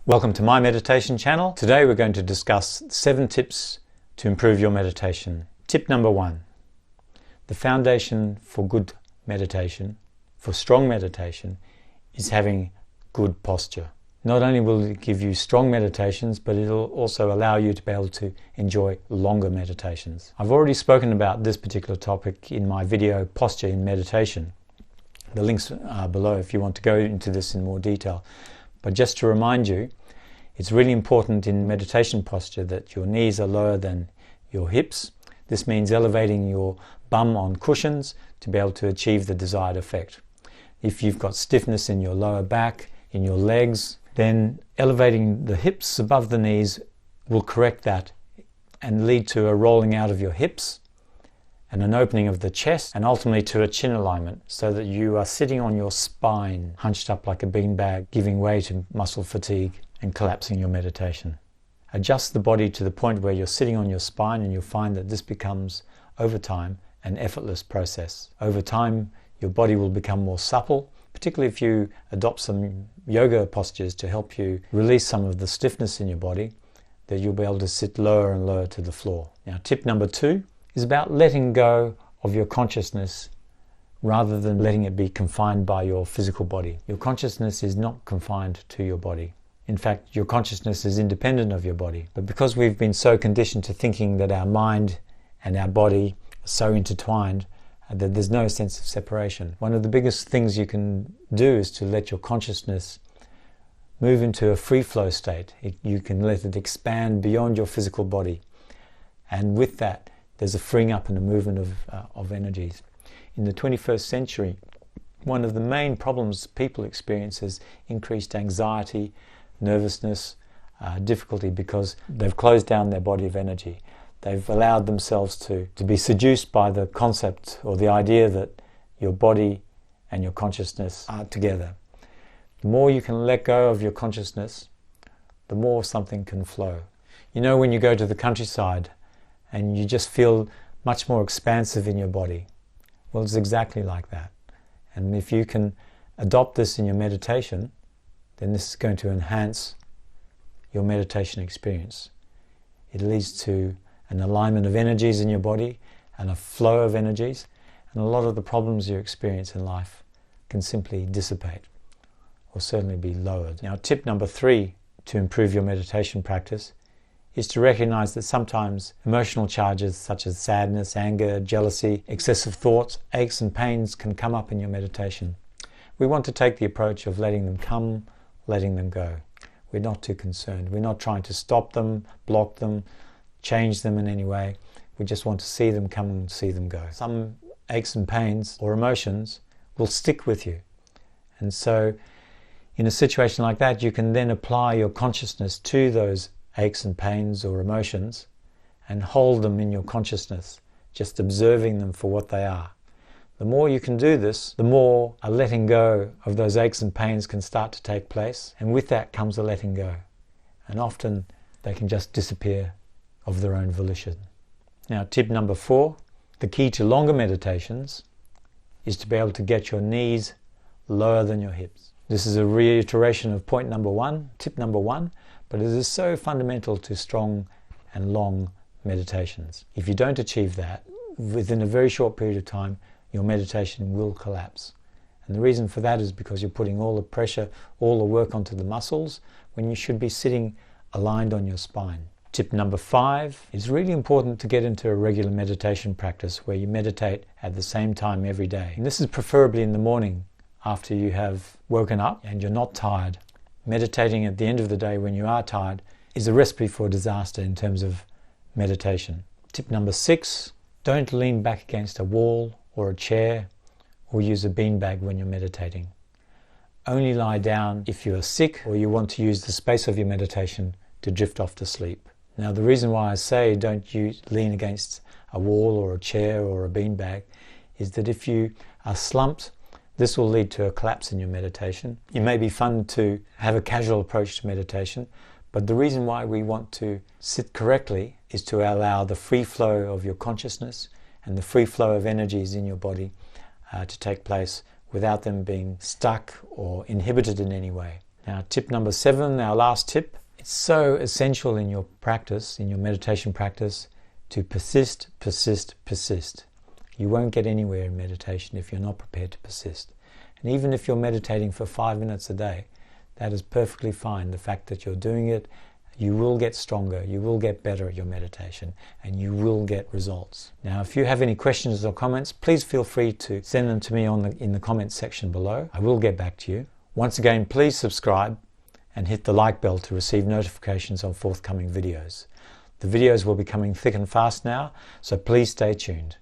Welcome to my meditation channel. Today we're going to discuss 7 tips to improve your meditation. Tip number 1. The foundation for good meditation, for strong meditation, is having good posture. Not only will it give you strong meditations, but it'll also allow you to be able to enjoy longer meditations. I've already spoken about this particular topic in my video, Posture in Meditation. The links are below if you want to go into this in more detail. But just to remind you, it's really important in meditation posture that your knees are lower than your hips. This means elevating your bum on cushions to be able to achieve the desired effect. If you've got stiffness in your lower back, in your legs, then elevating the hips above the knees will correct that and lead to a rolling out of your hips and an opening of the chest, and ultimately to a chin alignment, so that you are sitting on your spine, hunched up like a beanbag, giving way to muscle fatigue and collapsing your meditation. Adjust the body to the point where you're sitting on your spine, and you'll find that this becomes, over time, an effortless process. Over time, your body will become more supple, particularly if you adopt some yoga postures to help you release some of the stiffness in your body, that you'll be able to sit lower and lower to the floor. Now, tip number 2 is about letting go of your consciousness rather than letting it be confined by your physical body. Your consciousness is not confined to your body. In fact, your consciousness is independent of your body. But because we've been so conditioned to thinking that our mind and our body are so intertwined, that there's no sense of separation. One of the biggest things you can do is to let your consciousness move into a free flow state. You can let it expand beyond your physical body. And with that, there's a freeing up and a movement of energies. In the 21st century, one of the main problems people experience is increased anxiety, nervousness, difficulty, because they've closed down their body of energy. They've allowed themselves to be seduced by the concept or the idea that your body and your consciousness are together. The more you can let go of your consciousness, the more something can flow. You know, when you go to the countryside and you just feel much more expansive in your body, well, it's exactly like that. And if you can adopt this in your meditation, then this is going to enhance your meditation experience. It leads to an alignment of energies in your body and a flow of energies, and a lot of the problems you experience in life can simply dissipate or certainly be lowered. Now, tip number 3 to improve your meditation practice is to recognize that sometimes emotional charges such as sadness, anger, jealousy, excessive thoughts, aches and pains can come up in your meditation. We want to take the approach of letting them come, letting them go. We're not too concerned. We're not trying to stop them, block them, change them in any way. We just want to see them come and see them go. Some aches and pains or emotions will stick with you. And so in a situation like that, you can then apply your consciousness to those aches and pains or emotions and hold them in your consciousness, just observing them for what they are. The more you can do this, the more a letting go of those aches and pains can start to take place, and with that comes a letting go. And often they can just disappear of their own volition. Now, tip number 4, the key to longer meditations is to be able to get your knees lower than your hips. This is a reiteration of point number 1, tip number 1, but it is so fundamental to strong and long meditations. If you don't achieve that, within a very short period of time, your meditation will collapse. And the reason for that is because you're putting all the pressure, all the work onto the muscles, when you should be sitting aligned on your spine. Tip number 5, it's really important to get into a regular meditation practice where you meditate at the same time every day. And this is preferably in the morning after you have woken up and you're not tired. Meditating at the end of the day when you are tired is a recipe for disaster in terms of meditation. Tip number 6, don't lean back against a wall or a chair or use a beanbag when you're meditating. Only lie down if you are sick or you want to use the space of your meditation to drift off to sleep. Now, the reason why I say don't lean against a wall or a chair or a beanbag is that if you are slumped, this will lead to a collapse in your meditation. It may be fun to have a casual approach to meditation, but the reason why we want to sit correctly is to allow the free flow of your consciousness and the free flow of energies in your body to take place without them being stuck or inhibited in any way. Now, tip number 7, our last tip. It's so essential in your practice, in your meditation practice, to persist, persist, persist. You won't get anywhere in meditation if you're not prepared to persist. And even if you're meditating for 5 minutes a day, that is perfectly fine. The fact that you're doing it, you will get stronger, you will get better at your meditation, and you will get results. Now, if you have any questions or comments, please feel free to send them to me in the comments section below. I will get back to you. Once again, please subscribe and hit the like bell to receive notifications on forthcoming videos. The videos will be coming thick and fast now, so please stay tuned.